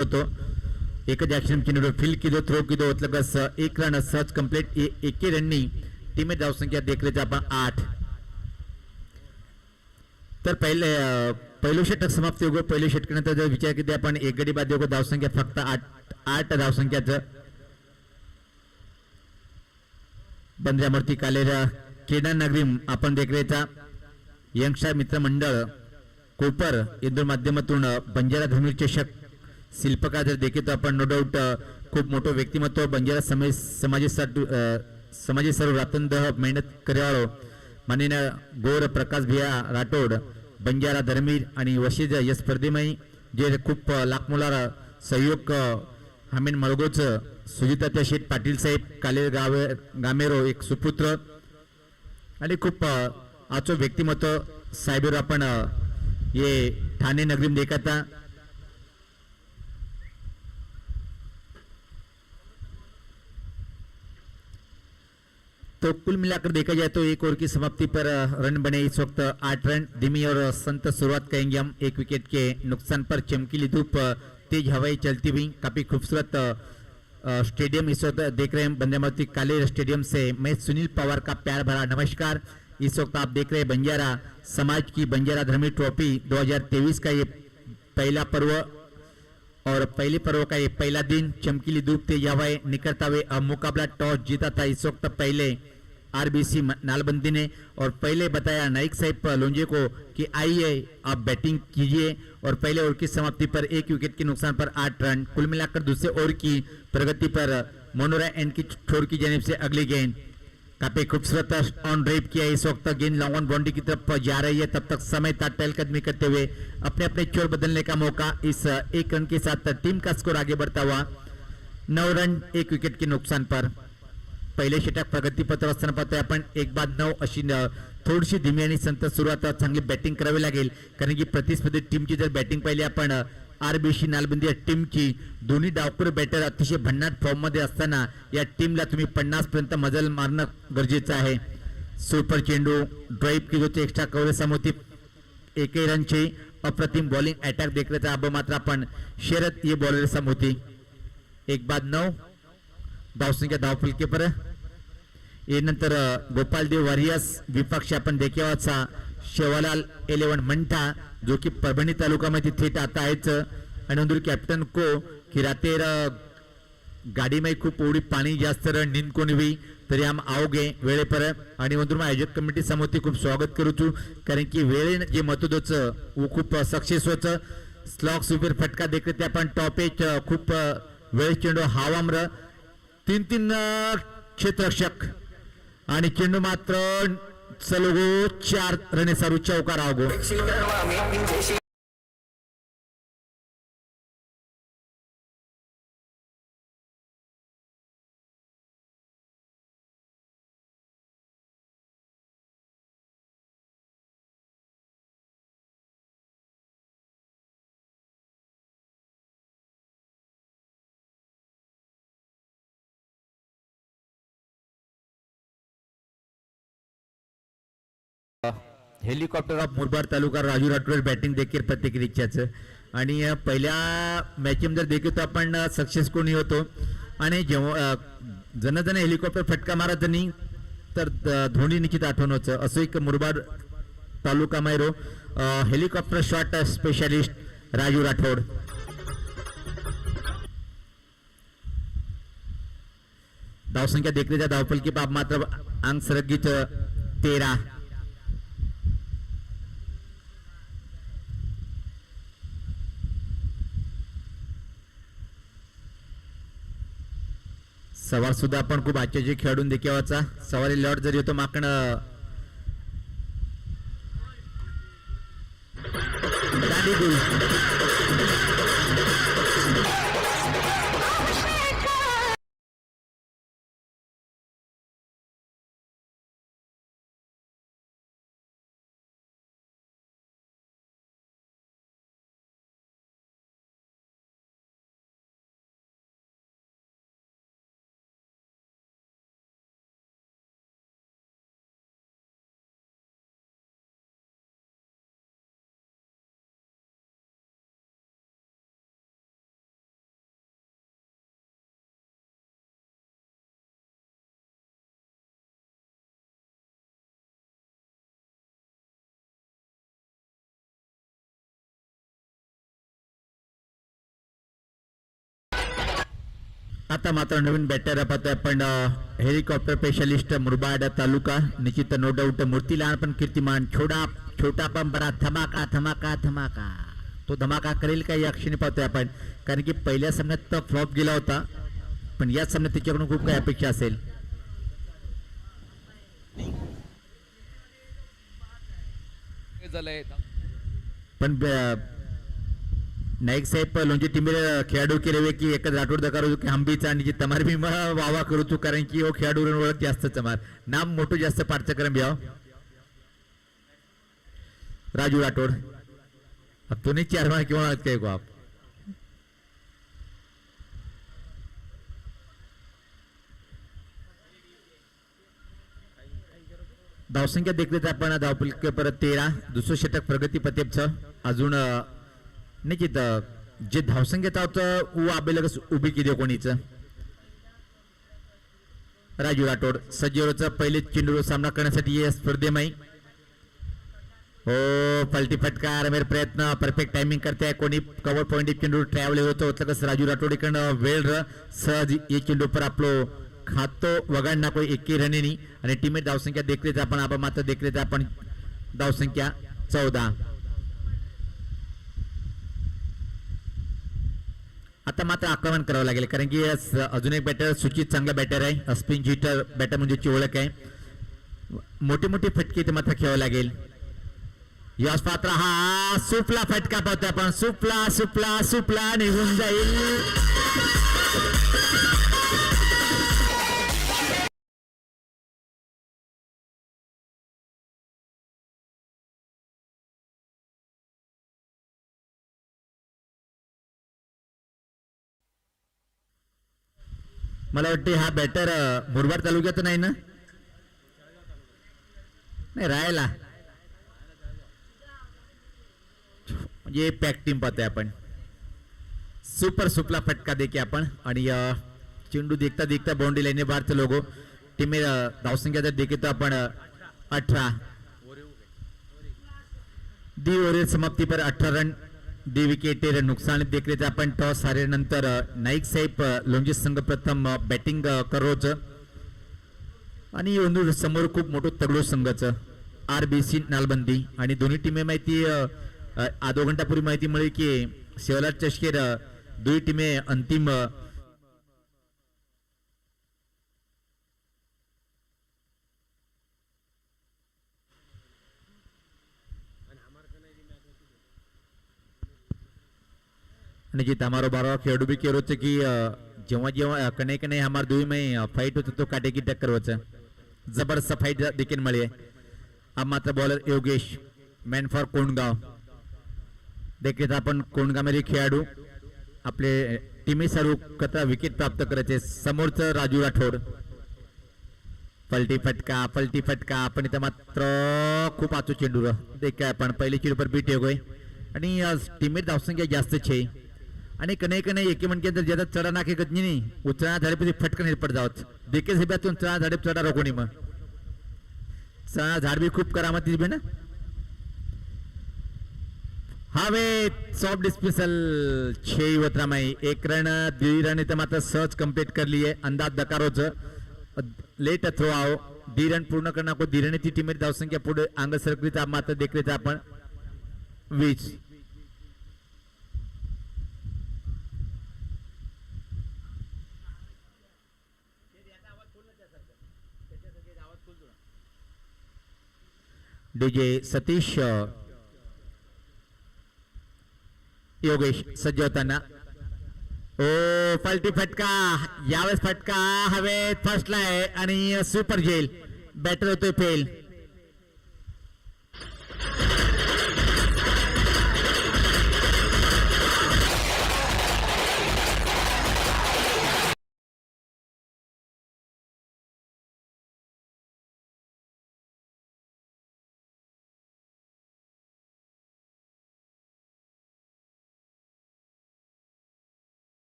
होतो एकच action किनोडो field कीधो throw कीधो लगस एक रन सहज कंप्लीट एक रननी टीम धावसंख्या देखरेचा आपण 8 तर पहिलो षटक समाप्ती होगो पहिलो षटकानंतर जर विचार केला आपण एक गडी बाद होगो धावसंख्या फक्त 8 धावसंख्याचं बंद्रामूर्ती कालेरा क्रीडा नगरी आपण देखरेचा यंगस्टार मित्र मंडळ कोपर इंदूर माध्यमातून बंजारा धर्मी चषक शिल्पकार जर देखील आपण नो डाऊट खूप मोठं व्यक्तिमत्व बंजारा समाजी सर्व रातंदह मेहनत करवाळो माननीय गौर प्रकाश भिया राठोड बंजारा धर्मीर आणि वशीज या स्पर्धेमय जे खूप लाखमोलार सहयोग हमीन मळगोच सुजिता शेठ पाटील साहेब काले गामेरो एक सुपुत्र आणि खूप आचो व्यक्तिमत्व साहेबर आपण ये ठाणे नगरी देखता तो कुल मिलाकर देखा जाए तो एक ओवर की समाप्ति पर रन बने इस वक्त 8 रन धीमी और संत शुरुआत कहेंगे हम एक विकेट के नुकसान पर चमकीली धूप तेज हवाई चलती हुई काफी खूबसूरत स्टेडियम इस वक्त देख रहे हैं बंद्रामूर्ती काले स्टेडियम से मैं सुनील पवार का प्यार भरा नमस्कार। इस वक्त आप देख रहे हैं बंजारा समाज की बंजारा धर्मी ट्रॉफी 2023 का ये पहला पर्व और पहले पर्व का ये पहला दिन चमकीली धूप तेज हवाएं निकलता हुए अब मुकाबला टॉस जीता था इस वक्त पहले आरबीसी नालबंदी ने और पहले बताया नाइक साहब लोंजे को कि आइए आप बैटिंग कीजिए और पहले ओवर की समाप्ति पर एक विकेट के नुकसान पर 8 रन कुल मिलाकर दूसरे ओवर की प्रगति पर मनोरा एंड की छोर की जानिब से अगली गेंद काफी खूबसूरत ऑन ड्राइव किया इस वक्त गेंद लॉन्ग ऑन बाउंड्री की तरफ जा रही है तब तक समय था पहलकदमी करते हुए अपने अपने छोर बदलने का मौका इस एक रन के साथ टीम का स्कोर आगे बढ़ता हुआ 9 रन एक विकेट के नुकसान पर पहिले षटक प्रगतीपत्र असताना पाहतोय आपण 1-9 अशी थोडीशी धीमी आणि संत सुरुवात चांगली बॅटिंग करावी लागेल कारण की प्रतिस्पर्धी टीमची जर बॅटिंग पाहिली आपण आरबीसी नालबंदी टीमची दोन्ही डावखोर बॅटर अतिशय भन्नाट फॉर्म मध्ये असताना या टीमला तुम्ही 50 पर्यंत मजल मारणं गरजेचं आहे। सुपर चेंडू ड्राइव की जो एक्स्ट्रा कव्हरेज समोती एकही रनची अप्रतिम बॉलिंग अटॅक देखरेचा अब मात्र आपण शरद ये बॉलर समोती 1-9 धावसंख्या धावफलके पर ये नंतर गोपालदेव वारियस विपक्ष आपण देखेवाचा शेवालाल 11 मंठा जो कि परभणी तालुका में थेट आता है आणि कैप्टन को कि रातेर गाड़ी में खूप ओडी पानी जास्त नींद कोणी हुई तरी आम आओगे वेळे पर आणि वंदुर आयोजक कमिटी समोर खूप स्वागत करू छु कारण की वेळे जे मतदोच वो खूप सक्सेस होच स्लॉग सुपर फटका देखते ते आपण टॉप एच खूप वेळ चेंडू हवामर 3-3 क्षेत्ररक्षक आणि चेंडू मात्र सलगो 4 रने सारू चौकार आवगो helicopter of Murbad taluka Raju Rathod batting देखील प्रतिक्रियाचं आणि पहिल्या मॅच जर देखील तर आपण सक्सेस कोणी होतो आणि जेव्हा जन जन हेलिकॉप्टर फटका मारत नाही तर धोनी निश्चित आठवणचं असं एक मुरबाड तालुका मैरो helicopter shot specialist Raju Rathod धावसंख्या देखरेचा धावफलकी बाब मात्र अंक सरगीच 13 सवार सुद्धा आपण खूप आजचे खेळून देखावाचा सवारी लॉट जर येतो माकण आता मात्र नवीन बॅटर पाहतोय आपण हेलिकॉप्टर स्पेशलिस्ट मुरबाड तालुका निश्चित नो डाऊट मूर्ती लहान पण कीर्तिमान छोटा पण बरा धमाका धमाका धमाका तो धमाका करेल का या क्षणी पाहतोय आपण कारण की पहिल्या सामन्यात फ्लॉप गेला होता पण या सामन्यात त्याच्याकडून खूप काही अपेक्षा असेल पण नाईक साहेब लोणचे टीमेर खेळाडू केले की एकच राठोड दकारो की आंबीचा आणि तमार भी वावा करू तू कारण की हो खेळाडू ओळख जास्त चमार नाम मोठं जास्त पाठचक्रम घ्याव राजू राठोड अब तो नहीं 4 माह क्यों आज को आप धावसंख्या देखील आपण धावपल परत 13 दुसरं षटक प्रगती पतेबचं अजून निश्चित जे धावसंख्या होतं उ आबेलगस उभी केली कोणीच राजू राठोड सज्जवरचा पहिले चेंडूवर सामना करण्यासाठी या स्पर्धेमय हो पलटी फटकार मेरे प्रयत्न परफेक्ट टायमिंग करते आहे कोणी कव्हर पॉइंट चेंडू ट्रॅव्हल होतो कसं राजू राठोड इकडनं वेळ सहज एक चेंडू पर आपलो खातो वगळना कोई एकी रनेनी आणि टीमेट धावसंख्या देखील आपण मात्र देखील आपण धावसंख्या 14 आता मात्र आक्रमण करावं लागेल कारण की अजून एक बॅटर सूचित चांगला बॅटर आहे स्पिन हिटर बॅटर म्हणजे ओळख आहे मोठी मोठी फटके ते मात्र खेळावं लागेल यश पात्र हा सुपला फटका पाहतो आपण सुपला सुपला सुपला निघून जाईल मला वाटते हा बॅटर मुरबाड तालुक्यात नाही ना नाही राहायला म्हणजे पॅक टीम पाहतोय आपण सुपर सुपला फटका देखील आपण आणि चेंडू देखता देखता बाउंड्री लाईन बाहेरचं लोगो टीमे धावसंख्या जर देखील आपण 18 दी ओव्हर समाप्ती पर 18 रन दी विकेट नुकसान देखील आपण टॉस हारल्यानंतर नाईक साहेब लोणचे संघ प्रथम बॅटिंग करोच आणि समोर खूप मोठं तगडो संघाचं RBC नालबंदी आणि दोन्ही टीमे माहिती आधो घंटापूर्वी माहिती मिळेल की शेवलाट चषकेर दोन्ही टीमे अंतिम आणि जी हमारो 12 खेळाडू भी कह रहे कि जेव्हा जेव्हा कने कने हमार दुई में फाइट होते तो काटे की टक्कर होच जबरदस्त फाइट देखील मिळे अब मात्र bowler Yogesh man for Kondgaon देखील आपण कोंडगावमध्ये खेळाडू आपले टीमे सर्व कथा विकेट प्राप्त करायचे समोरचं राजू राठोड पलटी फटका आपण इथं मात्र खूप आचू चेंडू देख आपण पहिले चेंडू पर बीट होय आणि टीमेट धावसंख्या जास्त छे आणि कने कने एके मनके जर ज्यादा चढा नाके गजनी नहीं उचळा झाडे पे फटकन निर्पट जावत देखे से बातून चढा झाडे चढा रोकोनी मग चढा झाड भी खूप करामती बे ना हावे सॉफ्ट डिस्मिसल 6 वत्रामाई 1 रन 2 रन इथं मात्र सहज कंप्लीट कर लिए अंदाज दकारोच लेट थ्रो आओ 2 रन पूर्ण करना को धीरेने ती टीमेट धावसंख्या पुढे अंग सरकलीचा मात्र देखील आपण 20 डीजे सतीश योगेश सज्ज होताना ओ पलटी फटका यावेळेस फटका हवेत फसलाय आणि सुपर झेल बॅटर होतोय फेल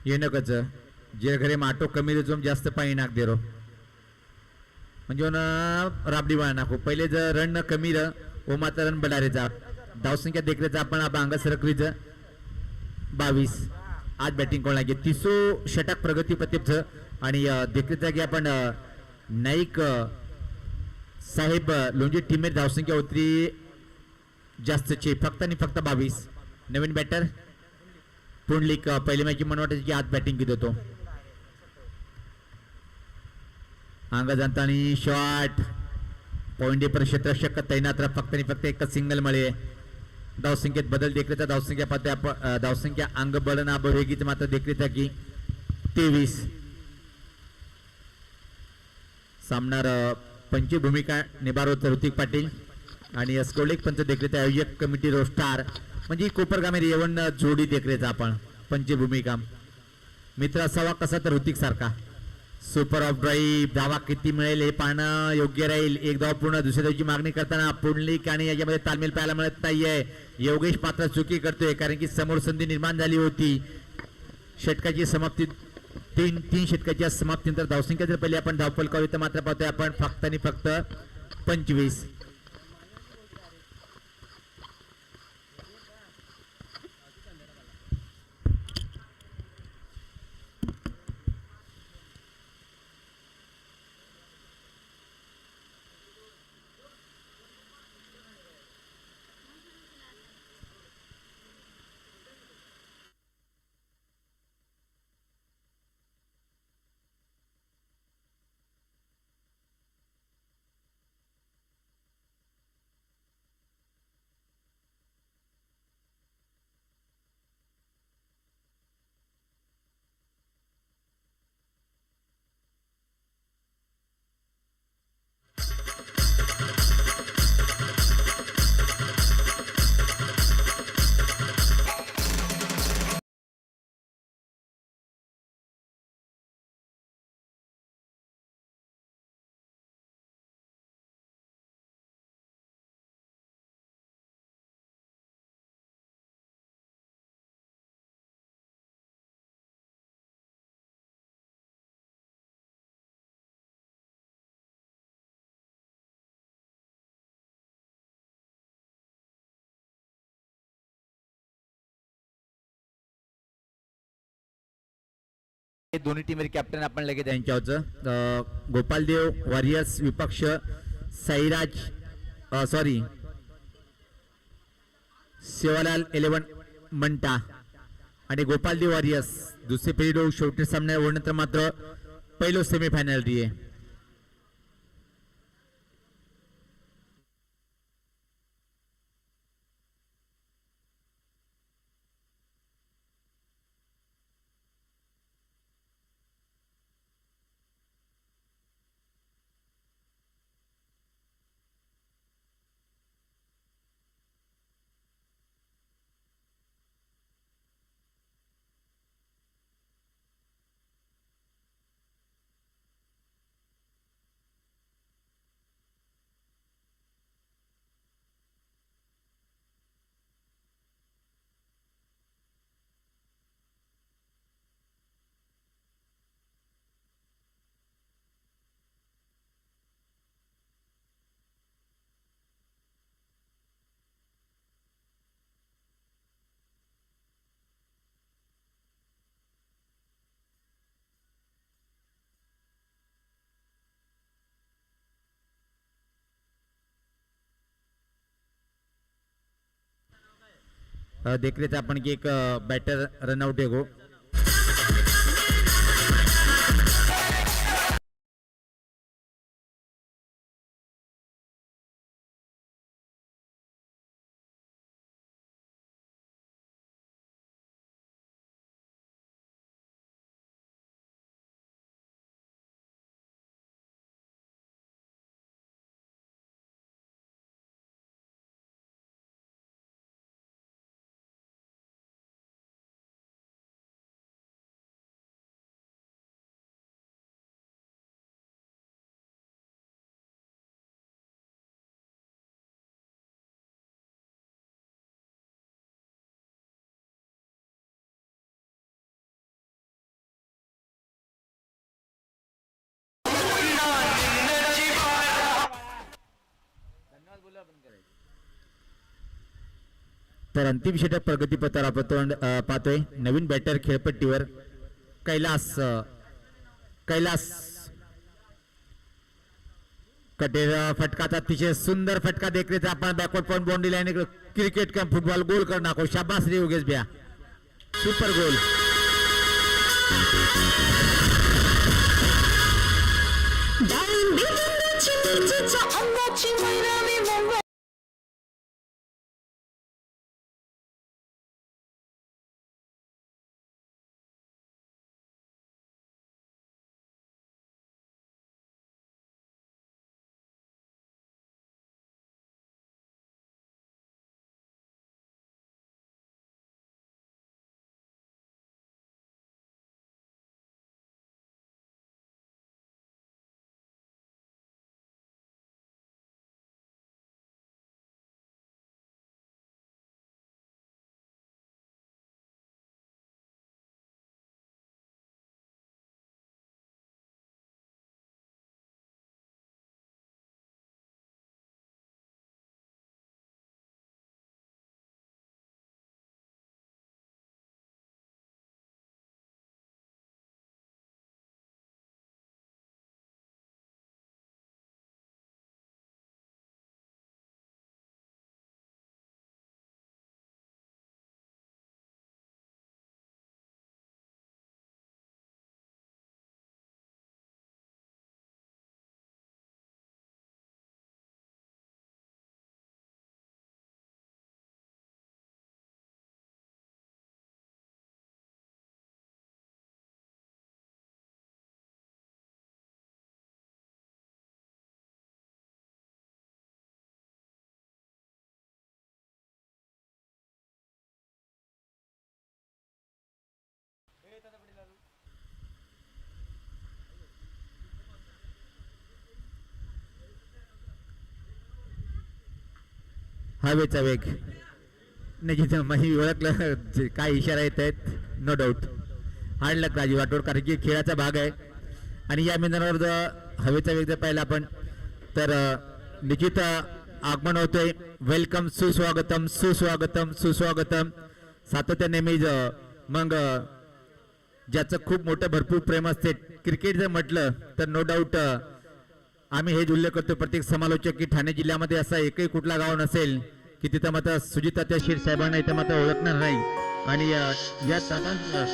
येणं कच जे घरे माटो कमी रेजोम जास्त पाणी नाक देरो म्हणजे राबडी वाळा नाखो पहिले जर रन कमी र ओ मात्र रन बडारे जा धावसंख्या देखरेचा आपण अंग सरकरीच 22 आज बॅटिंग कोण लागे तिसो षटक प्रगती पत्तेच आणि देखरेचा की आपण नाईक साहेब लोंजी टीमेर धावसंख्या उतरी जास्तचे फक्त आणि फक्त 22 नवीन बॅटर पुंडलिक पहिले मॅच मन वाटायची की आज बॅटिंग घेत होतो अंग जाणतानी शॉट पॉइंट पर क्षेत्ररक्षक तैनात फक्त आणि फक्त एक सिंगल मळे धावसंख्येत बदल देखरेचा धावसंख्या पाहते धावसंख्या अंग बळना बरोगीच मात्र देखरेचा की 23 सामनार पंच भूमिका निभारो ऋतिक पाटील आणि स्कोलेक पंच देखरेचा आयोजक कमिटी रो स्टार म्हणजे कोपरगामे रेवण जोडी देखरेचा आपण पंच भूमिका मित्र असावा कसा तर ऋतिक सारखा सुपर ऑफ ड्राईव्ह धावा किती मिळेल हे पाहणं योग्य राहील एक धाव पूर्ण दुसऱ्या धावची मागणी करताना पुंडलिक आणि याच्यामध्ये तालमेल पाहायला मिळत नाहीये योगेश पात्र चुकी करतोय कारण की समोर संधी निर्माण झाली होती षटकाची समाप्ती तीन षटकाच्या समाप्तीनंतर धावसंख्या जर पहिले आपण धावफलकावर तर मात्र पाहतोय आपण फक्त आणि फक्त 25 दोन्ही टीमेर कॅप्टन आपण लगेच त्यांच्यावरचं गोपालदेव वॉरियर्स विपक्ष साईराज सॉरी सेवालाल 11 मंटा आणि गोपालदेव वॉरियर्स दुसरे फेरी शेवटी सामने ओढण्यानंतर मात्र पहिलो सेमीफायनल रिये देखरेच आपण की एक बॅटर रनआउट आहे गो तर अंतिम षटक प्रगतीपथावर आपण पाहतोय. नवीन बॅटर खेळपट्टीवर कैलास कैलास कटेर फटकाचा अतिशय सुंदर फटका देखरेचा आपण backward point boundary line cricket cum football goal कर नाखो. शाबास रे योगेश भैया, सुपर गोल. हवेचा वेग नाही मी ओळखलं काय इशारा येत आहेत. नो डाऊट हार्ड लक राजीव राठोड, कारण की खेळाचा भाग आहे. आणि या मैदानावर जर हवेचा वेग जर पाहिला आपण तर निश्चित आगमन होतोय. वेलकम, सुस्वागतम सुस्वागतम सुस्वागतम. सातत्याने मी मग ज्याचं खूप मोठं भरपूर प्रेम असते क्रिकेट जर म्हटलं तर नो डाऊट आम्ही हेच उल्लेख करतो प्रत्येक समालोचक की ठाणे जिल्ह्यामध्ये असा एकही कुठला गाव नसेल की तिथं मात्र सुजिता शिर साहेबांना इथं मात्र ओळखणार नाही. आणि या साहेबांचं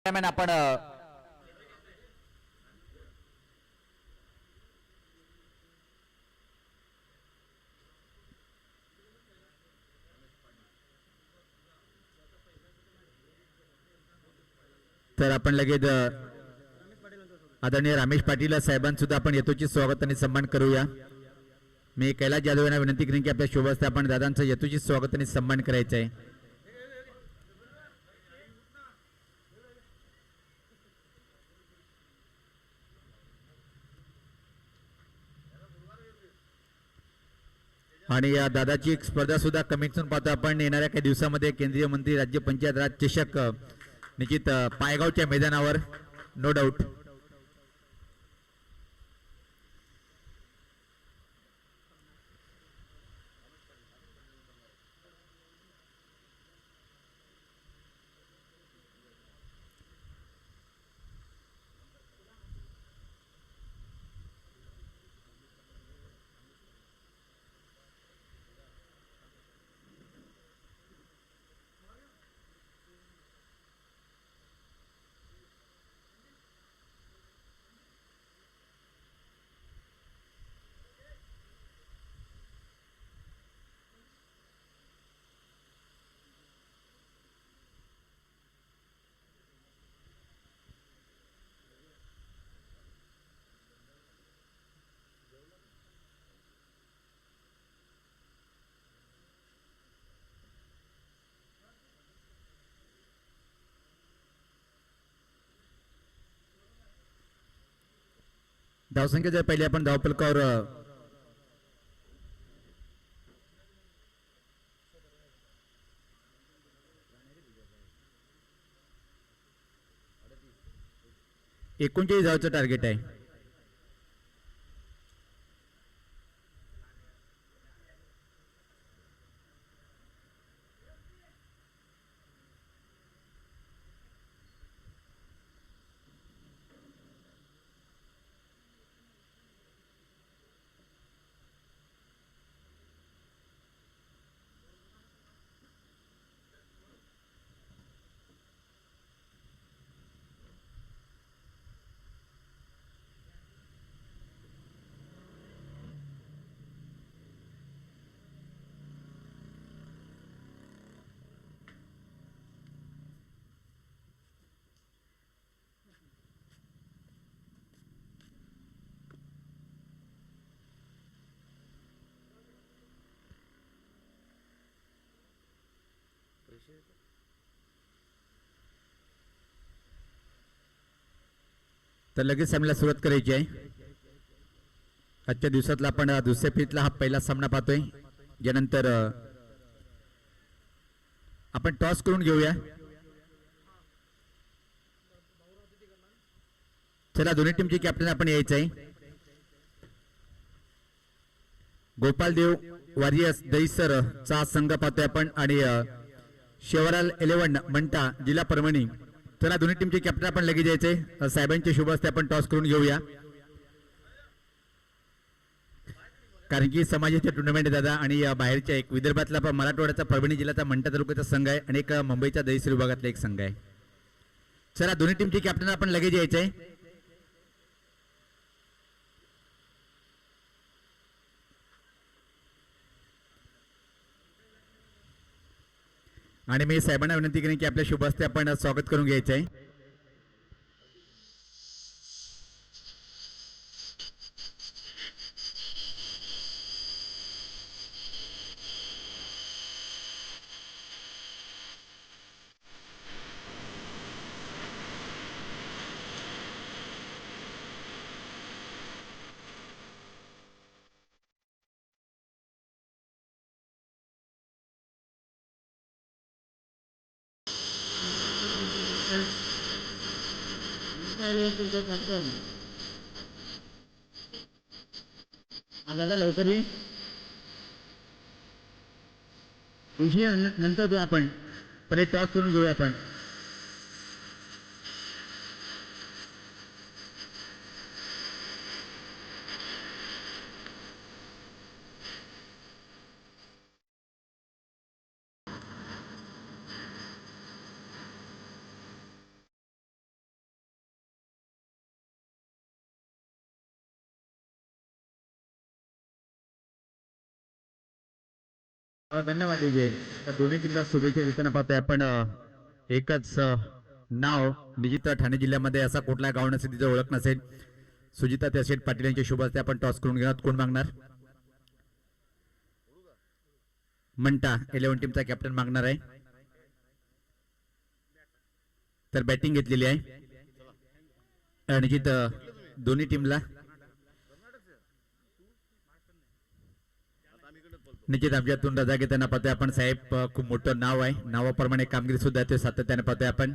आपण तर आपण लगेच आदरणीय रमेश पाटील साहेबांसुद्धा आपण यथोचित स्वागत आणि सन्मान करूया. मी कैलास जाधव यांना विनंती करेन की आपल्या शुभहस्ते आपण दादांचं यथोचित स्वागत आणि सन्मान करायचं आहे. आणि या दादाची एक स्पर्धा सुद्धा कमीतून पाहतो आपण. येणाऱ्या काही दिवसामध्ये केंद्रीय मंत्री राज्य पंचायत राज चषक निश्चित पायगावच्या मैदानावर नो डाऊट. धावसंख्या जर पहिले आपण धावपलकावर एकोणचाळीस धावचं टार्गेट आहे. तर लगेच सामन्याला सुरुवात करायची आहे. आजच्या दिवसातला आपण दुसऱ्या फेरीतला हा पहिला सामना पाहतोय. यानंतर आपण टॉस करून घेऊया. चला दोन्ही टीमचे कॅप्टन आपण यायचं आहे. गोपाल देव वॉरियर्स दहिसर चा संघ पाहतोय आपण आणि शेवराल 11 मंटा जिल्हा परभणी. चला दोन्ही टीमचे कॅप्टन आपण लगेच यायचे. साहेबांच्या शुभ हस्ते आपण टॉस करून घेऊया. कारण की समाजाचे टुर्नामेंट दादा आणि बाहेरच्या एक विदर्भातला मराठवाड्याचा परभणी जिल्ह्याचा मंठा तालुक्याचा संघ आहे आणि एक मुंबईच्या दहिसर विभागातला एक संघ आहे. चला दोन्ही टीमचे कॅप्टन आपण लगेच यायचंय. आणि मी साहेबांना विनंती करेन की आपल्या शुभ हस्ते आपण स्वागत करून घ्यायचं आहे. दादा लवकर नंतर आपण पहिले टॉस करून घेऊया आपण. धन्यवाद विजय. तर दोन्ही टीमला शुभेच्छा देताना पाहतोय आपण एकच नाव निश्चित ठाणे जिल्ह्यामध्ये असा कुठला गाव नसेल तिचं ओळख नसेल. सुजिता त्याशेठ पाटील यांच्या शुभ हस्ते आपण टॉस करून घेणार. कोण मागणार? मंटा 11 टीमचा कॅप्टन मागणार आहे. तर बॅटिंग घेतलेली आहे निश्चित दोन्ही टीमला निश्चित आमच्यातून रजा घेताना पाहतोय आपण साहेब. खूप मोठं नाव आहे. नावाप्रमाणे कामगिरी सुद्धा ते सातत्याने पाहतोय आपण.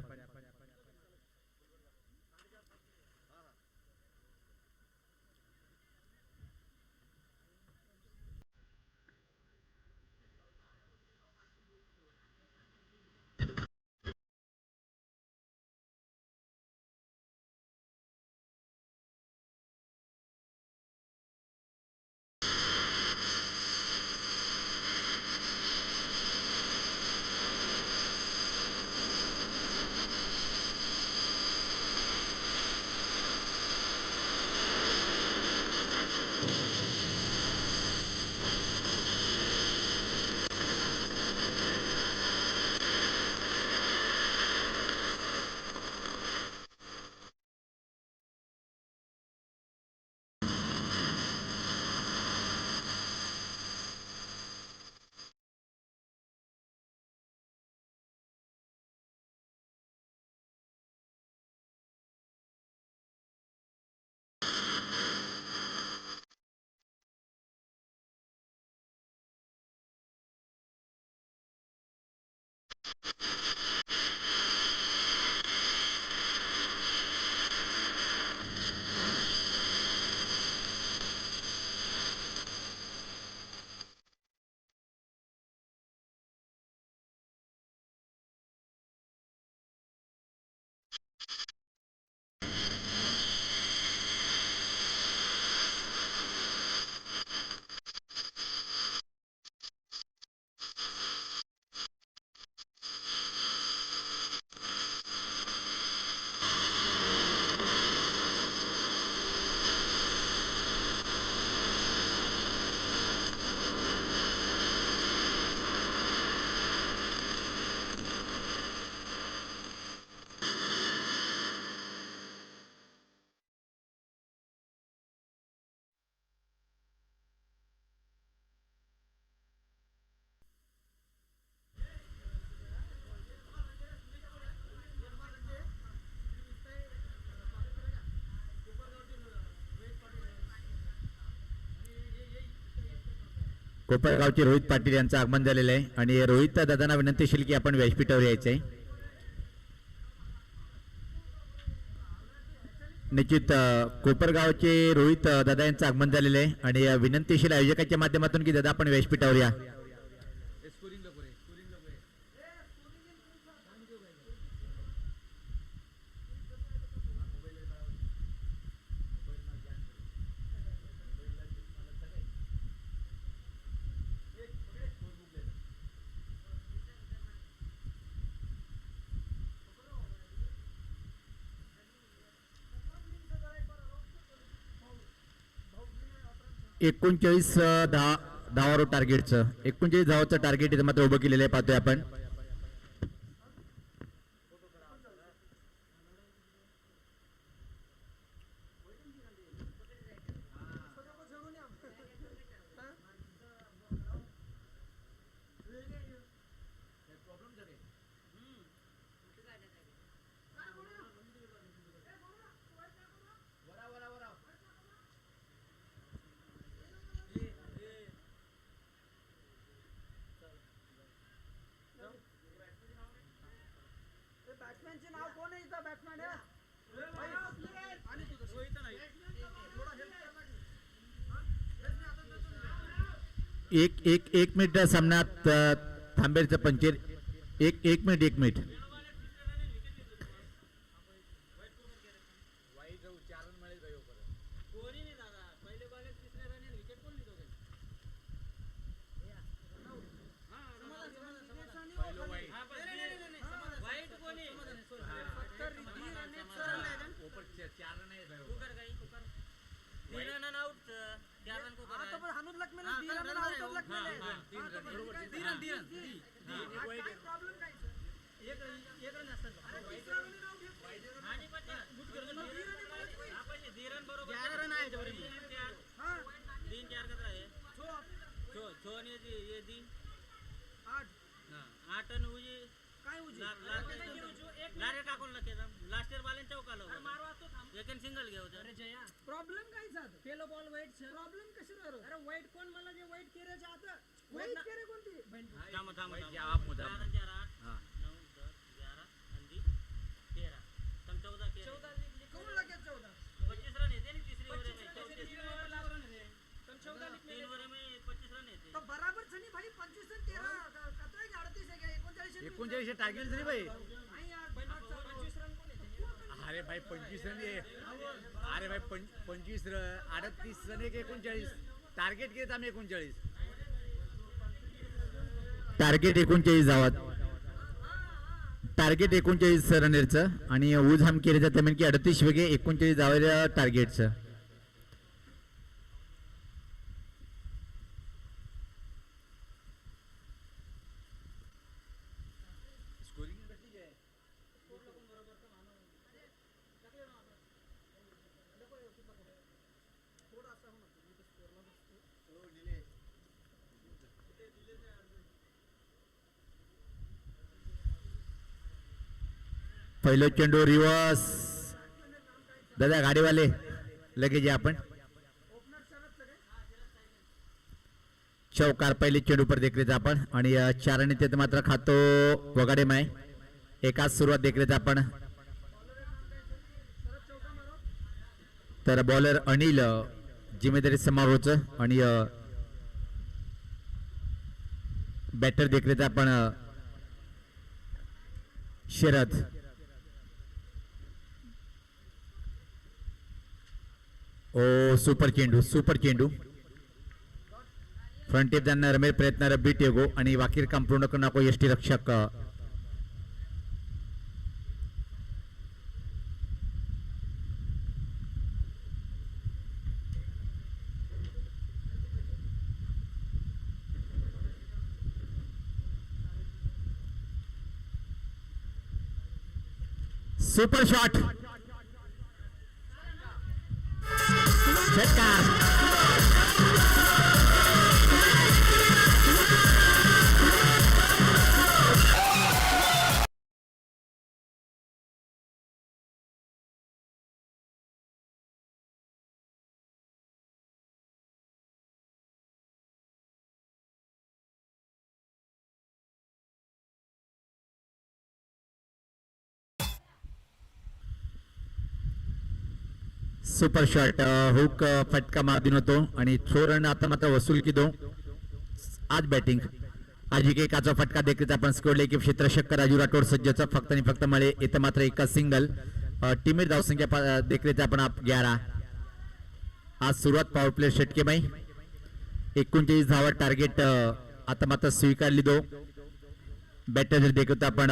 कोपरगावचे रोहित पाटील यांचं आगमन झालेलं आहे आणि रोहित दादांना विनंती असेल की आपण व्यासपीठावर यायचंय. निश्चित कोपरगावचे रोहित दादा यांचं आगमन झालेलं आहे आणि विनंतीशील आयोजकाच्या माध्यमातून की दादा आपण व्यासपीठावर या. एकोणचाळीस धावावर टार्गेटचं 39 धावाचं टार्गेट इथं मात्र उभं केलेलं आहे पाहतोय आपण. एक मिनिट सामन्यात थांबेलचं पंचेर. एक मिनिट. प्रॉब्लेम काय झालं पेलो बॉल वाईट प्रॉब्लेम कशी झालं अरे वाईट कोण मला जे वाईट केल्याच्या आता वाईट केले कोणती कोण लागेल 14 तो बराबर सनी भाई 25 रन 13 कतरा आहे 38 आहे 39 टार्गेट झाली भाई. नाही यार 25 रन कोण येते अरे भाई 25 रन आहे. अरे भाई 25 रन 38 रन 39 टार्गेट घेत आम्ही 39. टार्गेट 39 धावात. टार्गेट 39 रनरचं आणि उझाम केले जाते म्हणजे की 38 वेगळे 39 धावायला टार्गेटचं. पहिलं चेंडू रिवर्स. दादा गाडीवाले लगेच या आपण. चौकार पहिले चेंडू पर देखरेच आपण आणि 4 आणि त्यात मात्र खातो वगाडे माय. एकाच सुरुवात देखरेच आपण. तर बॉलर अनिल जिम्मेदारी समारोहच आणि बॅटर देखरेच आपण शरद. ओ सुपर चेंडू सुपर चेंडू. फ्रंट टेप जाणार रमेल प्रयत्न रब्बी टेगो आणि वाकीर काम पूर्ण करू नको यष्टी रक्षक. Super shot. षटकार. Super shot. हुक फटका मारून होतो आणि थ्रो रन आता मात्र वसूल की दो. आज बॅटिंग आज एकाचा फटका देखील आपण स्कोरले की क्षेत्रशक्कर राजू राठोड सज्जचा फक्त आणि फक्त मळे इथं मात्र एका सिंगल. टीमेट धावसंख्या देखील आपण 11. आज सुरुवात पॉवर प्ले षटकेबाई 39 धावा टार्गेट आता मात्र स्वीकारली दो. बॅटर जर देखील आपण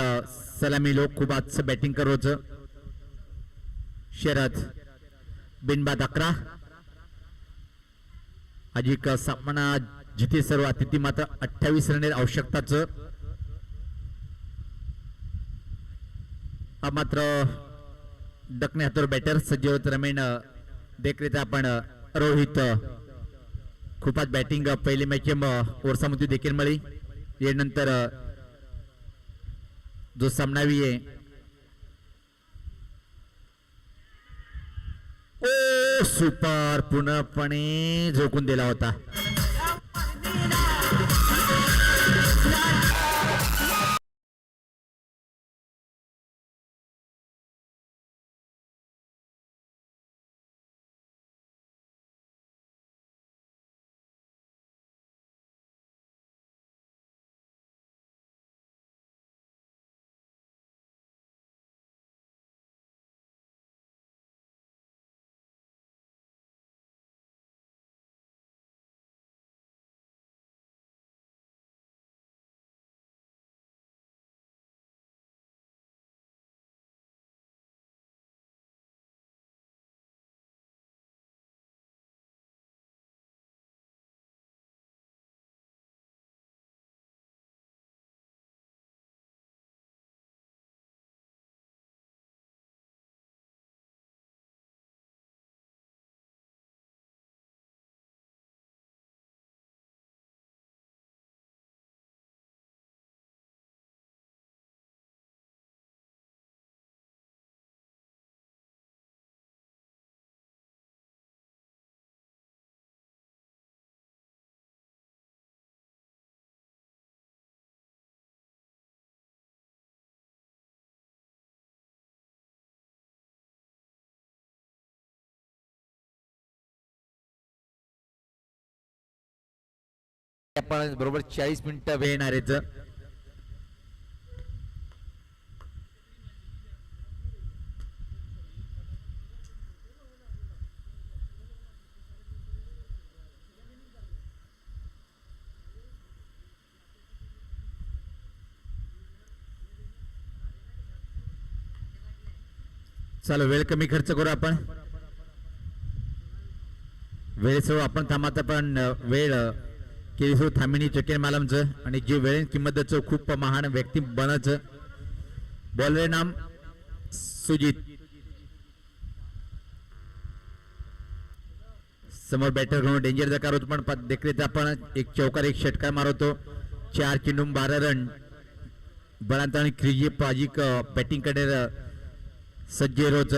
सलामी लोक खूप आज बॅटिंग करोच. शरद बिनबाद 11. अधिक सामना जिथे सर्व अतिथी मात्र 28 रन आवश्यकताच. मात्र डकणे हातोर बॅटर सज्ज होत रमेन देखरेख आपण रोहित. खूपच बॅटिंग पहिली मॅच ओरसामध्ये देखील मिळी. यानंतर जो सामनावी आहे ओ सुपर पूर्णपणे झोकून दिला होता. आपण बरोबर 40 मिनिटं वेळ येणारेच. चला वेळ कमी खर्च करू आपण. वेळेसह आपण थांबाचा पण वेळ केली सो थांबिनी चकेन मालमचं आणि जे वेळेन किंमतचं खूप महान व्यक्ती बनायचं. बॉलर नाम सुजित. समोर बॅटर घेऊन डेंजर जकार होतो पण देखरेच आपण एक चौकार एक षटकार मारवतो. 4 चेंडू 12 रन. बळांत आणि क्रिजी पाजिक बॅटिंग कडे सज्ज रोज.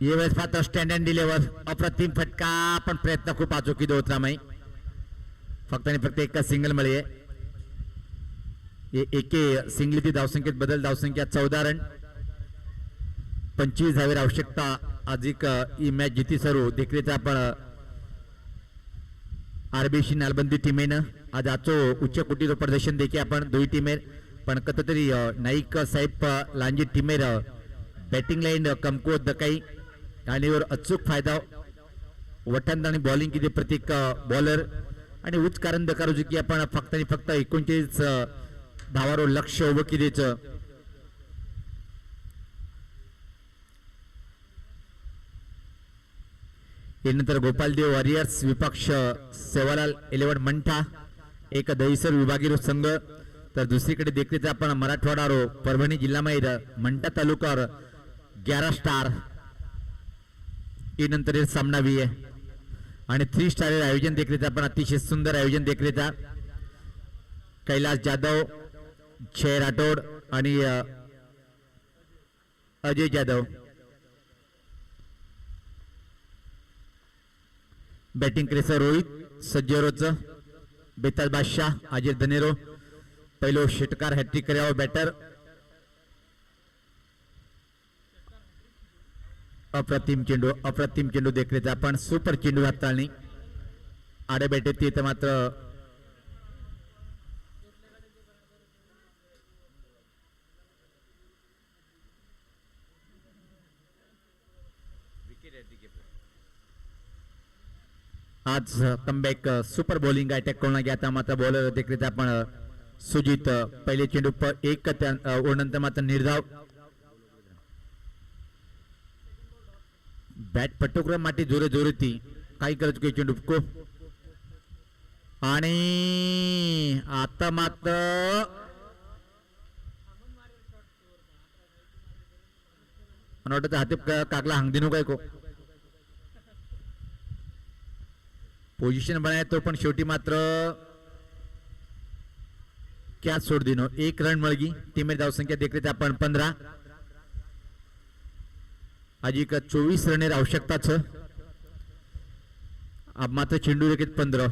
यावेळेस मात्र स्टँड अँड डिलिव्हर अप्रतिम फटका पण प्रयत्न खूप अचूक होत रामाई. फक्त आणि फक्त एका सिंगल मिळे. एके सिंगल ती धावसंख्येत बदल. धावसंख्या 14 रन. 25 धावेर आवश्यकता. अधिक ही मॅच जिती सरू देखरेचा आपण आरबीसी नालबंदी टीमेनं आज आजचो उच्च कोटीचं प्रदर्शन देखील आपण दोन्ही टीमेर पण कत तरी नाईक साहेब लांजी टीमेर बॅटिंग लाईन कमकुवत दकाई आणि अचूक फायदा वटंत आणि बॉलिंग किती प्रत्येक बॉलर आणि उच्च कारण दकारू की आपण फक्त आणि फक्त 39 धावावर लक्ष उभं कितीचं. यानंतर गोपालदेव वॉरियर्स विपक्ष सेवालाल 11 मंठा एक दहीसर विभागीय संघ. तर दुसरीकडे देखील आपण मराठवाडा रो परभणी जिल्हा मैर मंठा तालुका 11 स्टार. यानंतर सामना भी आहे आणि 3 स्टार आयोजन देखील आपण अतिशय सुंदर आयोजन देखील. कैलास जाधव, जय राठोड आणि अजय जाधव. बॅटिंग करेसर रोहित सज्जरोच. बेताज बादशाह, अजय धनेरो. पहिलो षटकार हॅट्रिक करावं बॅटर. अप्रतिम चेंडू देखील आपण सुपर चेंडू हाताळणी. आडे बॅटे ते तर मात्र आज कमबॅक सुपर बॉलिंग अटॅक करून घ्या. मात्र बॉलर देखील आपण सुजित. पहिले चेंडू एक ओढनंतर मात्र निर्धाव. बॅट पटोक्रम माटी जोरे जोरती काही करत काही चेंडू को आणि आता मात्र वाटत हाती काकला हांगदिनो काय को पोझिशन बनाय तो पण शेवटी मात्र क्या सोड दिनो. 1 रन मळगी. टीमेर धावसंख्या देखील आपण 15. अधिक 24 रनेर आवश्यकताच. अब मात्र चेंडू देखील 15.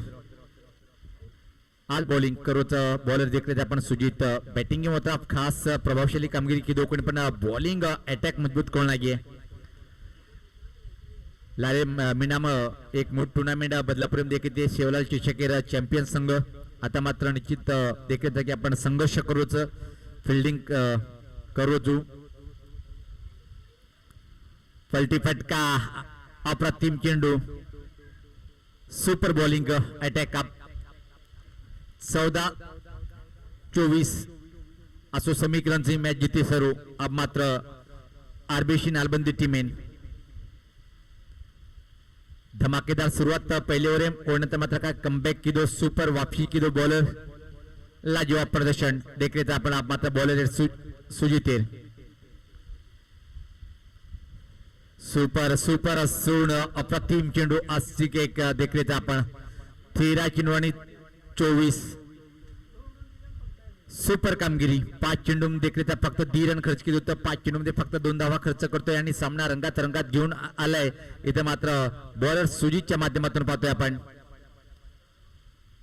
आज बॉलिंग करोच बॉलर देखील आपण सुजित. बॅटिंग होता खास प्रभावशाली कामगिरी की दोन पण बॉलिंग अटॅक मजबूत करून लागे. लाले मिनाम एक मोठ टुर्नामेंट बदलापूर देखील ते शेवलाल चिचकेर चॅम्पियन संघ. आता मात्र निश्चित देखील की आपण संघर्ष करूच फिल्डिंग करूचू. पलटी फटका अप्रतिम चेंडू. Super bowling attack. 14-24 असो समीकरण मॅच जिते सरू. अब मात्र आरबीसी नालबंदी टीमेन धमाकेदार सुरुवात पहले ओवर मात्र काय कमबॅक की दो सुपर वापसी की दो बॉलर लाजवाब प्रदर्शन देखील आपण मात्र बॉलर सुजितेर. सुपर सुपर असून अप्रतिम चेंडू. अस्तिक एक देखील आपण 13 चेंडू आणि 24 सुपर कामगिरी. 5 चेंडू देखील फक्त 2 रन खर्च केले होते. 5 चेंडू मध्ये फक्त 2 धावा खर्च करतोय आणि सामना रंगात घेऊन आलाय. इथे मात्र बॉलर सुजितच्या माध्यमातून पाहतोय आपण.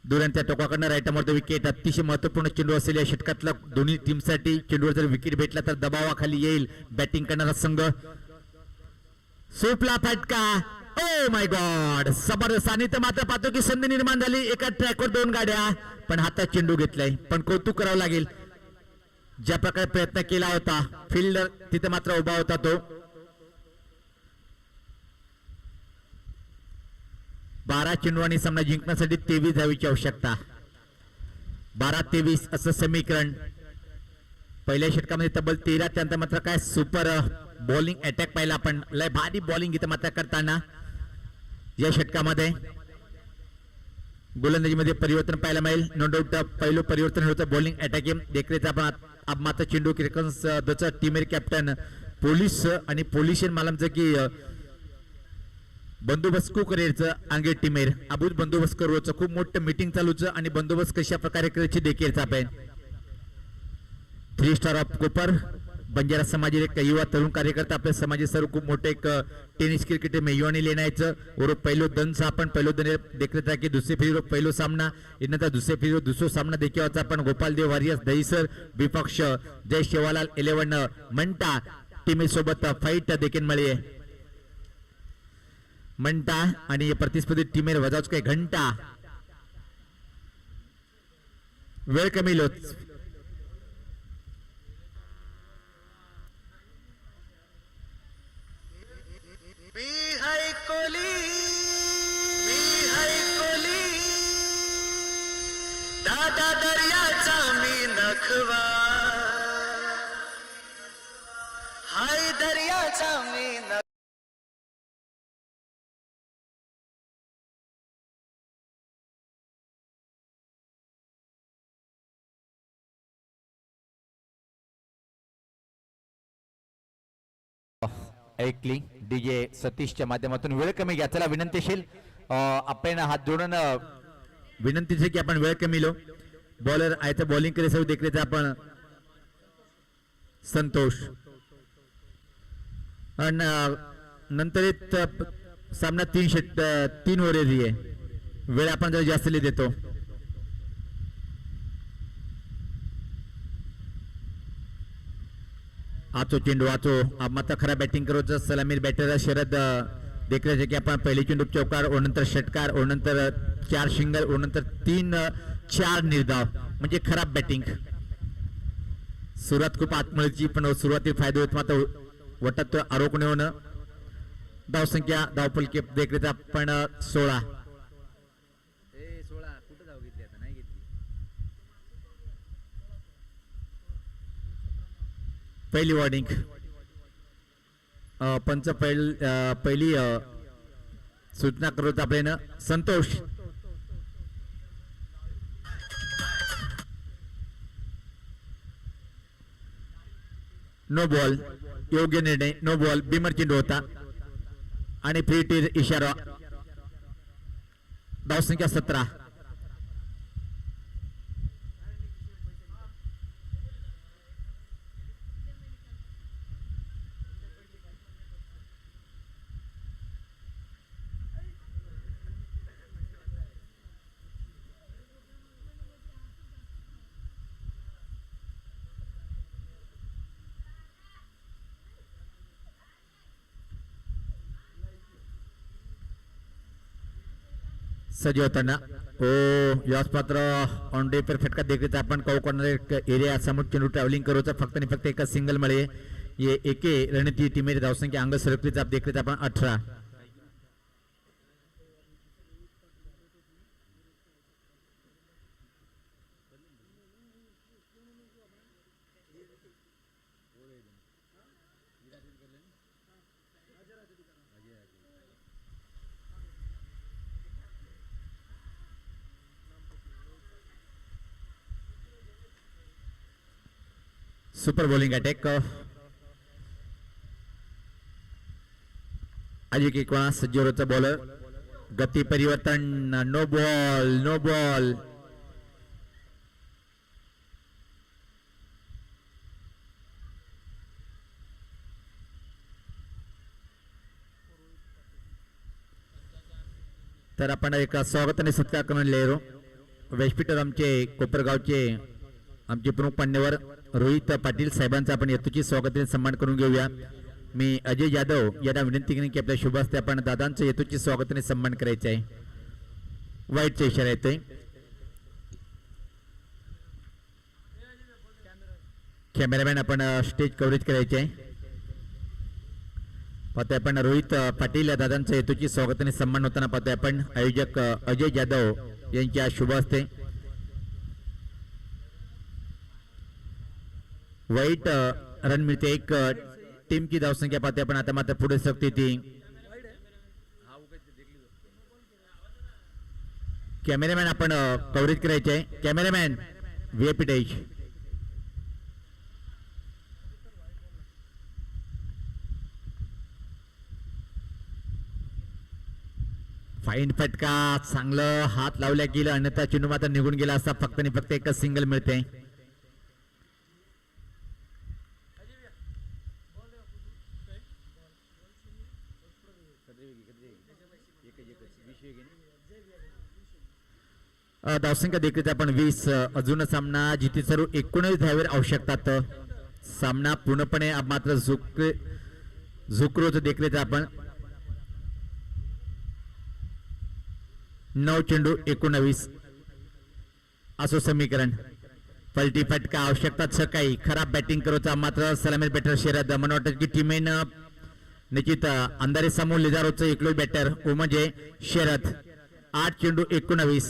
दुरांच्या टोकाकडनं राईटमोर विकेट. अतिशय महत्वपूर्ण चेंडू असलेल्या षटकातला दोन्ही टीमसाठी चेंडूवर जर विकेट भेटला तर दबावाखाली येईल बॅटिंग करणारा संघ. सुपला फटका ओ माय गॉड, जबरदस्त. आणि तर मात्र पाहतो की संधी निर्माण झाली, एका ट्रॅकवर 2 गाड्या, पण हातात चेंडू घेतलाय. पण कौतुक करावं लागेल, ज्या प्रकारे प्रयत्न केला होता फिल्डर तिथे मात्र उभा होता तो. 12 चेंडू आणि सामना जिंकण्यासाठी 23 धावेची आवश्यकता. 12-23 असं समीकरण. पहिल्या षटकामध्ये तब्बल 13, त्यानंतर मात्र काय सुपर बॉलिंग अटॅक पाहिला आपण, लय भारी बॉलिंग इथं मात्र करताना या षटकामध्ये. गोलंदाजीमध्ये परिवर्तन पाहायला मिळेल, नो डाऊट. पहिलं परिवर्तन होतं बॉलिंग अटॅकिंग देखरेचा. आपण अब मात्र चेंडू क्रिकन्स दचं टीमेर कॅप्टन पोलीस आणि पोलिशन मालमचं की बंदोबस्त को करेचं अंगे टीमेर अबूज बंदोबस्त करूचं खूप मोठं मीटिंग चालूचं आणि बंदोबस्त कशा प्रकारे करायची देखील आपण. 3 स्टार ऑफ कोपर बंजारा समाजाचे एक युवा तरुण कार्यकर्ता आपल्या समाजाचे सर्व खूप मोठे एक टेनिस क्रिकेट मेहवानी लेण्याचं और पहिलो दनचा आपण पहिलो दन देखरेता की दुसरे फेरीवर पहिलो सामना इनंतर दुसरे फेरीवर दुसरो सामना देखील आपण. गोपाल देव वारियर्स दहीसर विपक्ष जय शिवालाल 11 मंटा टीमे सोबत फाईट देखील मिळी आहे. मंटा आणि प्रतिस्पर्धी टीमेर वजाच काही घंटा वेळ कमी लोच. दादा दर्याचा मी नखवा, हाय दर्याचा मी नखवा. ऐकली डीजे सतीशच्या माध्यमातून. वेळ कमी घ्या, चला विनंतीशील आपण हात जोडून विनंतीचे की आपण वेळ कमी लो. बॉलर आहे तर बॉलिंग करे सर्व देखरेचा आपण संतोष. आणि नंतर सामना 3 ओव्हर आहे, वेळ आपण जरा जास्त देतो. आचो चेंडू आचो मात्र खरा बॅटिंग करूचं सलामीर बॅटर शरद देखरेचे की आपण पहिली चेंडू चौकार और नंतर षटकार और नंतर 4 सिंगल और नंतर 3-4 निर्धाव म्हणजे खराब बॅटिंग. सुरुवात खूप आत्मळीची पण सुरुवाती फायदा होत मात्र वटत आरोग्य होणं. धावसंख्या धावफलके देखरेचा आपण 16. 16 कुठं धाव घेतली आता, नाही घेतली. पहिली वॉर्निंग. पंच पहिली सूचना करत आपल्यानं संतोष. नो बॉल, योग्य निर्णय, नो बॉल. बिमर चेंडू होता आणि फ्री टीर इशारा. धावसंख्या 17. सजी होताना ओ याच पात्र ऑन डे पर फटका देखील आपण कौ कॉर्नर एरिया समोर चेंडू ट्रॅव्हलिंग करूचा फक्त आणि फक्त एका सिंगल मिळे. ये एके रणनीती टीमेरी धावसंख्या अंग सरकलीचा देखील आपण 18. Super bowling attack. अजिंक्य कोणा सज्जोरचा बॉलर. गती परिवर्तन. No ball, no ball. तर आपण एक स्वागत आणि सत्कार करून लेरो व्यासपीठावर आमचे कोपरगावचे आमचे प्रमुख मान्यवर रोहित पाटील साहेबांचा आपण यथोचित स्वागत आणि सन्मान करून घेऊया. मी अजय जाधव यांना विनंती करेन की आपल्या शुभ हस्ते आपण दादांचं हेतूची स्वागत आणि सन्मान करायचे आहे. वाईटचा इशारा येतोय. कॅमेरामॅन आपण स्टेज कव्हरेज करायचे आहे. पाहतोय आपण रोहित पाटील या दादांचं हेतूची स्वागत आणि सन्मान होताना पाहतोय आपण आयोजक अजय जाधव यांच्या शुभ हस्ते. वाईट रन मिळते. एक टीम की धावसंख्या पाहते आपण आता मात्र पुढे सकते ती. कॅमेरामॅन आपण कव्हरेज करायचे आहे. Cameraman VIP dash. फाईन फटका चांगलं हात लावल्या गेलं अन्यथा चेंडू मात्र निघून गेला असता. फक्त आणि फक्त एकच सिंगल मिळते. धावसंख्या देखील आपण 20. अजून सामना जिथे सर्व 19 धावेर आवश्यकतात. सामना पूर्णपणे मात्र झुकरोच देखील आपण 9 चेंडू 19 असो समीकरण. पलटी फटका आवश्यकता सकाळी खराब बॅटिंग करूचा मात्र सलामी बॅटर शरद मला वाटतं की टीमेन निश्चित अंधारे समोर लिजारोचं एकलो बॅटर ओ म्हणजे शरद. 8 चेंडू 19.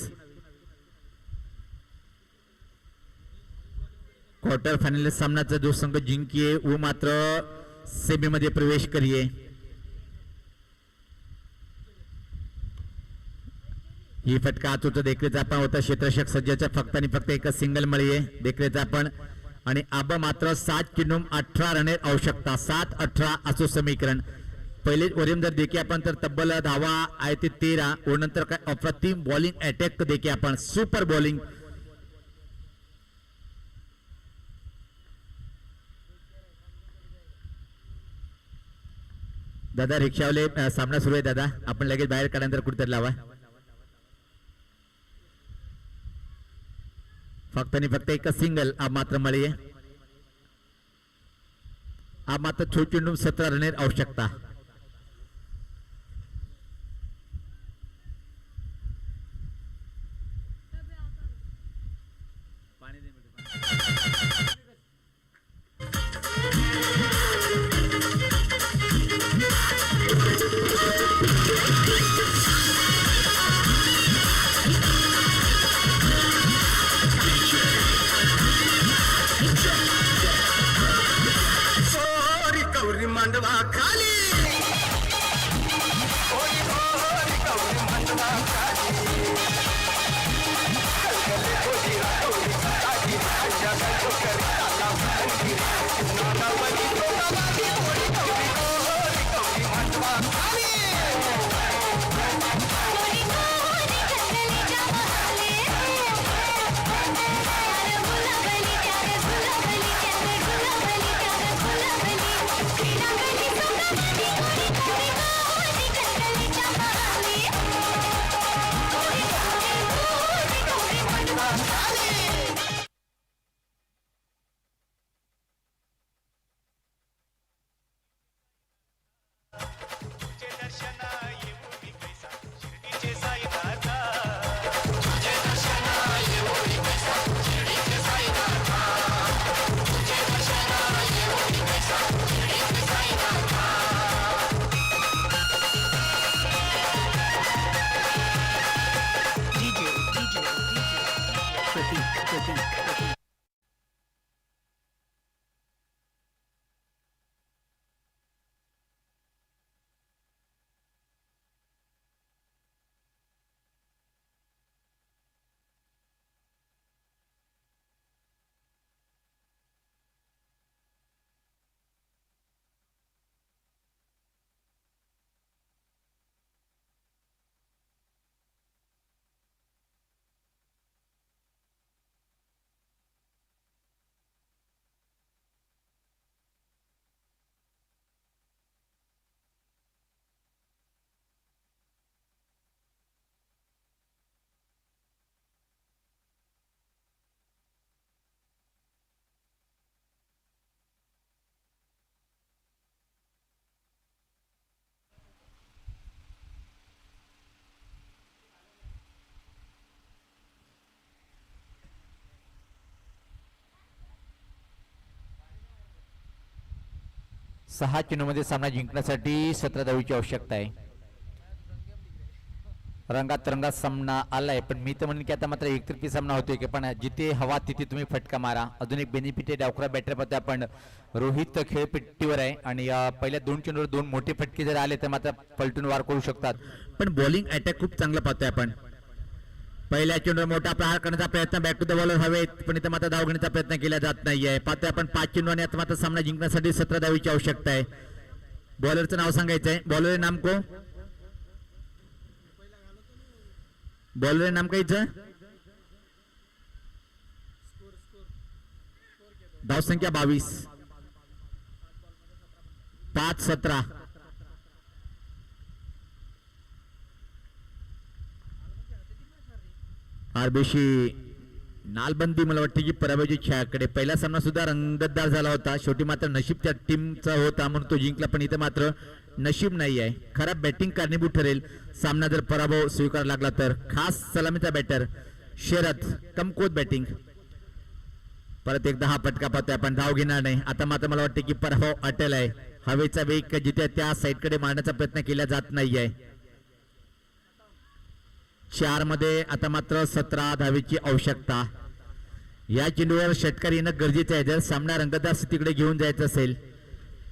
क्वार्टर फायनल सामनाचा जो संघ जिंकिये वो मात्र सेमी मध्ये प्रवेश करिये. ही फटका आचूचा देखरेचा आपण होता. क्षेत्ररक्षक सज्जाच्या फक्त आणि फक्त एक सिंगल मिळीये देखरेचा आपण आणि अब मात्र 7 चेंडू 18 रने आवश्यकता. 7-18 असो समीकरण. पहिले वरील जर देखील आपण तर तब्बल धावा आहे ते 13 व नंतर काय अप्रतिम बॉलिंग अटॅक देखील आपण सुपर बॉलिंग. दादा रिक्षावाले सामना सुरू आहे दादा आपण लगेच बाहेर काढल्यानंतर कुठेतरी लावा. फक्त आणि फक्त एक सिंगल आप मात्र मिळीये. आप मात्र छोट चेंडू 17 रन आवश्यकता. मांडवा खाली होरी होरी गौरी मांडवा खाली कलकले होरी गौरी खाली आजा गो करी आला भंगी नाना बनी तो बाबी होरी गौरी मांडवा खाली होरी होरी कलकले जावा खाली अरे गुलाबली प्यारे गुलाबली प्यारे गुलाबली प्यारे गुलाबली 6 चेंडूमध्ये सामना जिंकण्यासाठी 17 धावेची आवश्यकता आहे. रंगात रंगात सामना आलाय, पण मी तर म्हणेन की आता मात्र एकतर्फी सामना होतोय की पण जिथे हवा तिथे तुम्ही फटका मारा. अजून एक बेनिफिट आहे, 11 बॅटर पाहतो आपण. रोहित खेळपट्टीवर आहे आणि पहिल्या 2 चेंडूवर 2 मोठे फटके जर आले तर मात्र पलटून वार करू शकतात. पण बॉलिंग अटॅक खूप चांगला पाहतोय आपण. पहिल्या चेंडूवर मोठा प्रहार करण्याचा प्रयत्न, बॅक टू द बॉलर हवेत, पण इथं मात्र धाव घेण्याचा प्रयत्न केला जात नाहीये. पाहतोय आपण 5 चेंडू आणि आता मात्र सामना जिंकण्यासाठी 17 धावेची आवश्यकता आहे. बॉलरचं नाव सांगायचंय. बॉलर नाम को, बॉलर नाम काहीच. धाव संख्या 22, 5-17. आरबीशी नालबंदी मला वाटते की पराभवाची खेळाकडे. पहिला सामना सुद्धा रंगतदार झाला होता, शेवटी मात्र नशीब त्या टीमचा होता म्हणून तो जिंकला, पण इथे मात्र नशीब नाही आहे. खराब बॅटिंग कारणीभूत ठरेल सामना जर पराभव स्वीकारावा लागला तर. खास सलामीचा बॅटर शरद, कमकुवत बॅटिंग. परत एकदा हा फटका पाहतोय आपण, धाव घेणार नाही. आता मात्र मला वाटते की पराभव अटेल आहे. हवेचा वेग जिथे त्या साईडकडे मारण्याचा प्रयत्न केला जात नाहीये. 4 मध्ये आता मात्र 17 धावेची आवश्यकता. या चेंडूवर षटकार येणं गरजेचं आहे जर सामना रंगतदार स्थितीकडे घेऊन जायचं असेल.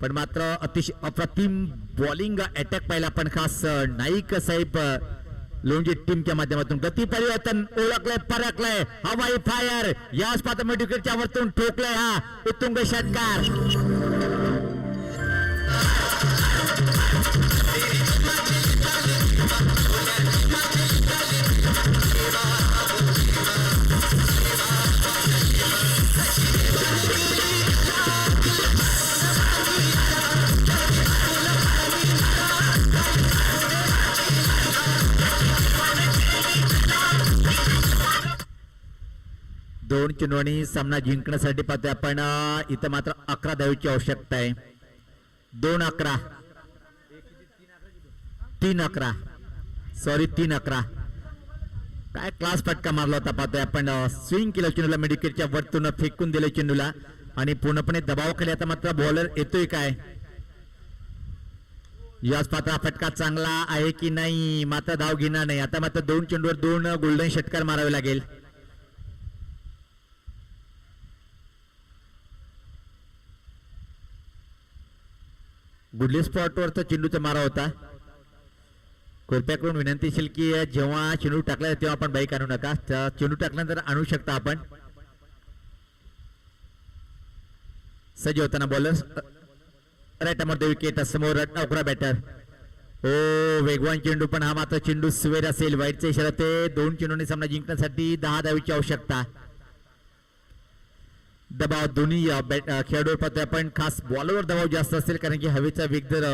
पण मात्र अतिशय अप्रतिम बॉलिंग अटॅक पाहिला पण खास नाईक साहेब लोणजी टीमच्या माध्यमातून. गती परिवर्तन ओळखलंय, परखलंय, हवाई फायर याच पात्र विकेटच्या वरतून ठोकलंय. हा उत्तुंग षटकार. दोन चेंडू आणि सामना जिंकण्यासाठी पाहतोय आपण. इथं मात्र 11 धावेची आवश्यकता आहे. 2-11, 3-11, सॉरी 3-11. काय क्लास फटका मारला होता पाहतोय आपण. स्विंग केलं चेंडूला, मिडविकेटच्या वरतून फेकून दिलं चेंडूला आणि पूर्णपणे दबावाखाली आता मात्र बॉलर येतोय काय. याच पात्र फटका चांगला आहे की नाही, मात्र धाव घेणार नाही. आता मात्र 2 चेंडूवर 2 गोल्डन षटकार मारावे लागेल. गुडली स्पॉटवर तर चेंडूचा मारा होता. कृपया करून विनंती असेल की जेव्हा चेंडू टाकला तेव्हा आपण बाईक आणू नका. चेंडू टाकल्यानंतर आणू शकता आपण. सज्ज होताना बॉलर राईट मध्ये विकेट समोर 11 बॅटर. ओ वेगवान चेंडू, पण हा मात्र चेंडू स्वेर असेल. वाईटचा इशारा ते. 2 चेंडूंनी सामना जिंकण्यासाठी 10 धावेची आवश्यकता. दबाव दोन्ही खेळाडूवर पाहतोय आपण. खास बॉलवर दबाव जास्त असेल कारण की हवेचा वेग जर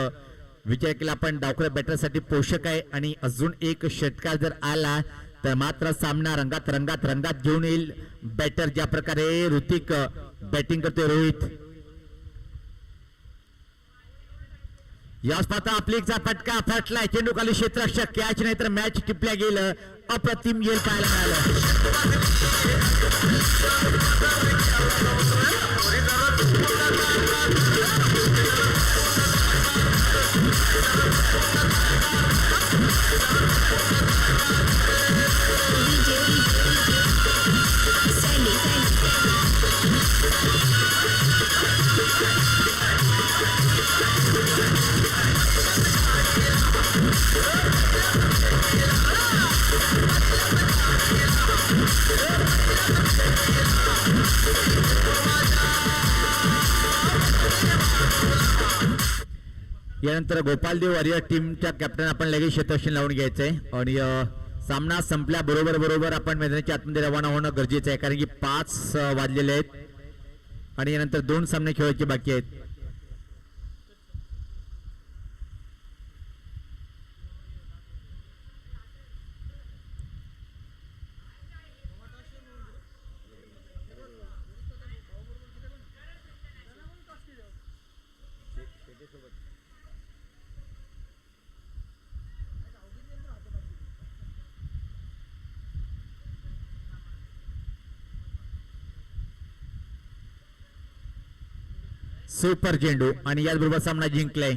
विचार केला आपण डावखऱ्या बॅटरसाठी पोषक आहे आणि अजून एक षटकार जर आला तर मात्र सामना रंगात रंगात रंगात घेऊन येईल. बॅटर ज्या प्रकारे ऋतिक बॅटिंग करतोय, रोहित याच पाहता आपलीचा फटका फटलाय. चेंडू खाली क्षेत्ररक्षक, कॅच नाही तर मॅच टिपल्या गेलं. अप्रतिम येल पाहायला मिळालं. यानंतर गोपाल देव वॉरियर टीमच्या कॅप्टन आपण लगेच क्षेत्ररक्षण लावून घ्यायचंय आणि सामना संपल्या बरोबर आपण मैदानाच्या आतमध्ये रवाना होणं गरजेचं आहे कारण की 5 वाजलेले आहेत आणि यानंतर 2 सामने खेळायचे बाकी आहेत. सुपर चेंडू आणि याचबरोबर सामना जिंकलाय